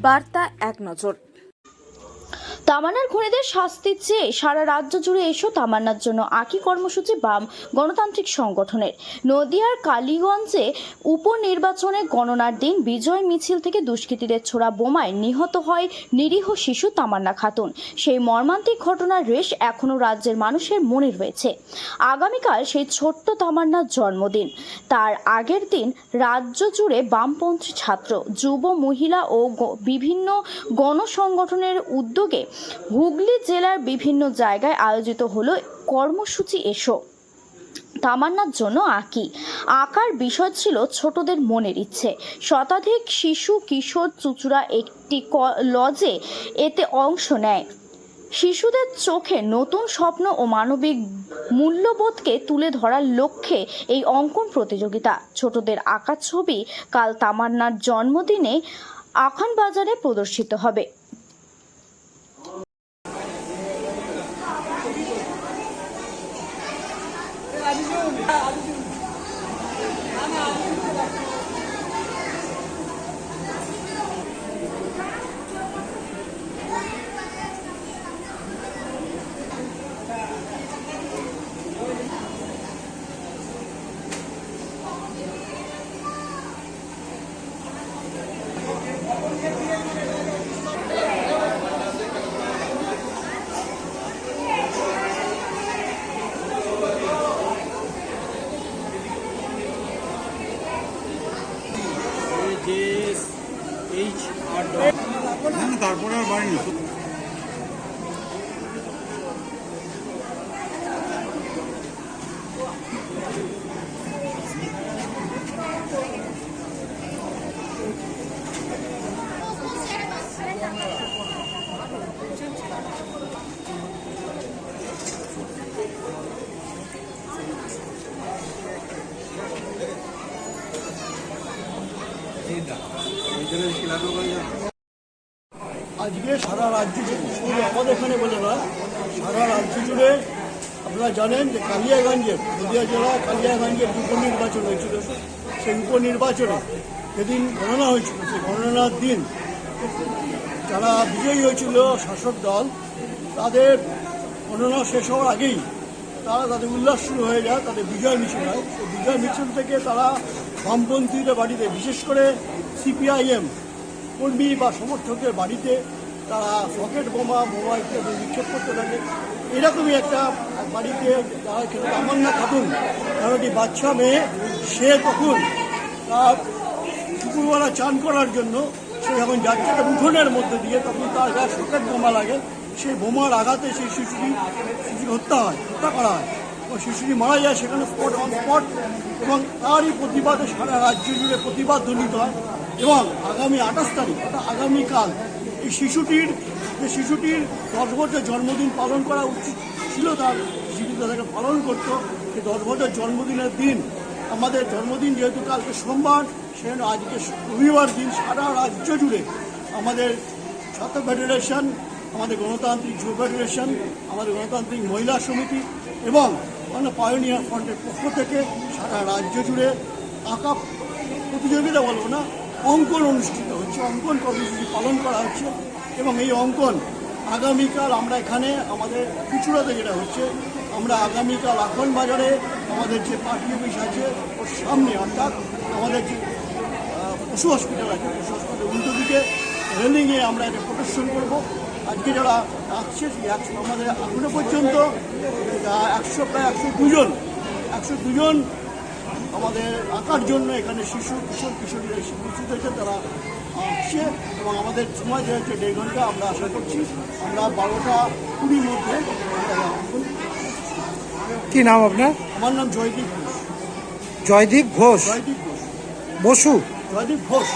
বার্তা এক নজর। তামান্নার খুনিদের শাস্তি চেয়ে সারা রাজ্য জুড়ে এসো তামান্নার জন্য আঁকি কর্মসূচি বাম গণতান্ত্রিক সংগঠনের। নদিয়ার কালীগঞ্জে উপনির্বাচনে গণনার দিন বিজয় মিছিল থেকে দুষ্কৃতীদের ছোড়া বোমায় নিহত হয় নিরীহ শিশু তামান্না খাতুন। সেই মর্মান্তিক ঘটনার রেশ এখনও রাজ্যের মানুষের মনে রয়েছে। আগামীকাল সেই ছোট্ট তামান্নার জন্মদিন। তার আগের দিন রাজ্য জুড়ে বামপন্থী ছাত্র, যুব, মহিলা ও বিভিন্ন গণসংগঠনের উদ্যোগে হুগলি জেলার বিভিন্ন জায়গায় আয়োজিত হলো কর্মসূচি এসো তামান্নার জন্য আঁকি। আঁকার বিষয় ছিল ছোটদের মনের ইচ্ছে। শতাধিক শিশু, কিশোর, চুচুড়া একটি লজে এতে অংশ নেয়। শিশুদের চোখে নতুন স্বপ্ন ও মানবিক মূল্যবোধকে তুলে ধরার লক্ষ্যে এই অঙ্কন প্রতিযোগিতা। ছোটদের আঁকা ছবি কাল তামান্নার জন্মদিনে আখানবাজারে প্রদর্শিত হবে। তারপরে আর বাড়িনি। আজকে সারা রাজ্য জুড়ে, শুধু আমাদের এখানে বলে নয়, সারা রাজ্য জুড়ে আপনারা জানেন যে কালিয়াগঞ্জের, নদিয়া জেলা কালিয়াগঞ্জের উপনির্বাচন হয়েছিল। সেই উপনির্বাচনে যেদিন গণনা হয়েছিল, সেই গণনার দিন যারা বিজয়ী হয়েছিল শাসক দল, তাদের গণনা শেষ হওয়ার আগেই তাদের উল্লাস শুরু হয়ে যায়, তাদের বিজয় মিছিল হয়। সেই বিজয় মিছিল থেকে তারা বামপন্থীদের বাড়িতে, বিশেষ করে সিপিআইএম কর্মী বা সমর্থকদের বাড়িতে তারা রকেট বোমা ইত্যাদি নিক্ষেপ করতে থাকে। এরকমই একটা বাড়িতে যারা ছিল তামান্না খাতুন, তার একটি বাচ্চা মেয়ে, সে তখন তার দুপুরবেলা চান করার জন্য সে যখন যাচ্ছে তার উঠোনের মধ্যে দিয়ে, তখন তার গায়ে রকেট বোমা লাগে। সেই বোমার আঘাতে সেই শিশুটি হত্যা করা হয় ও শিশুটি মারা যায় সেখানে স্পট অন স্পট। এবং তারই প্রতিবাদে সারা রাজ্য জুড়ে প্রতিবাদ ধ্বনিত হয়। এবং আগামী 28 তারিখ, অর্থাৎ আগামীকাল, এই শিশুটির 10 বছর জন্মদিন পালন করা উচিত ছিল, তার শিশু তাদেরকে পালন করতো। সেই 10 বছর জন্মদিনের দিন, আমাদের জন্মদিন যেহেতু কালকে সোমবার, সেজন্য আজকে রবিবার দিন সারা রাজ্য জুড়ে আমাদের ছাত্র ফেডারেশন, আমাদের গণতান্ত্রিক যুব ফেডারেশন, আমাদের গণতান্ত্রিক মহিলা সমিতি এবং পায়োনিয়ার ফ্রন্টের পক্ষ থেকে সারা রাজ্য জুড়ে আঁকা প্রতিযোগিতা বলবো না, অঙ্কন অনুষ্ঠিত হচ্ছে, অঙ্কন কর্মসূচি পালন করা হচ্ছে। এবং এই অঙ্কন আগামীকাল আমরা এখানে আমাদের চুচুড়াতে যেটা হচ্ছে, আমরা আগামীকাল আখানবাজারে আমাদের যে পার্টি অফিস আছে ওর সামনে, অর্থাৎ আমাদের যে পশু হসপিটাল আছে, পশু হসপিটালের উল্টো দিকে রেলিংয়ে আমরা এটা প্রদর্শন করব। আজকে যারা আসছে আমাদের এখনো পর্যন্ত প্রায় 102 জন আমাদের আঁকার জন্য এখানে শিশু, কিশোর, কিশোরীরা উপস্থিত হয়েছে, তারা আসছে। এবং আমাদের সময় যে হচ্ছে 1.5 ঘন্টা, আমরা আশা করছি আমরা 12টা 20 মধ্যে। কি নাম আপনার? আমার নাম জয়দীপ ঘোষ। জয়দীপ ঘোষ? জয়দীপ ঘোষ বসু? জয়দীপ ঘোষ।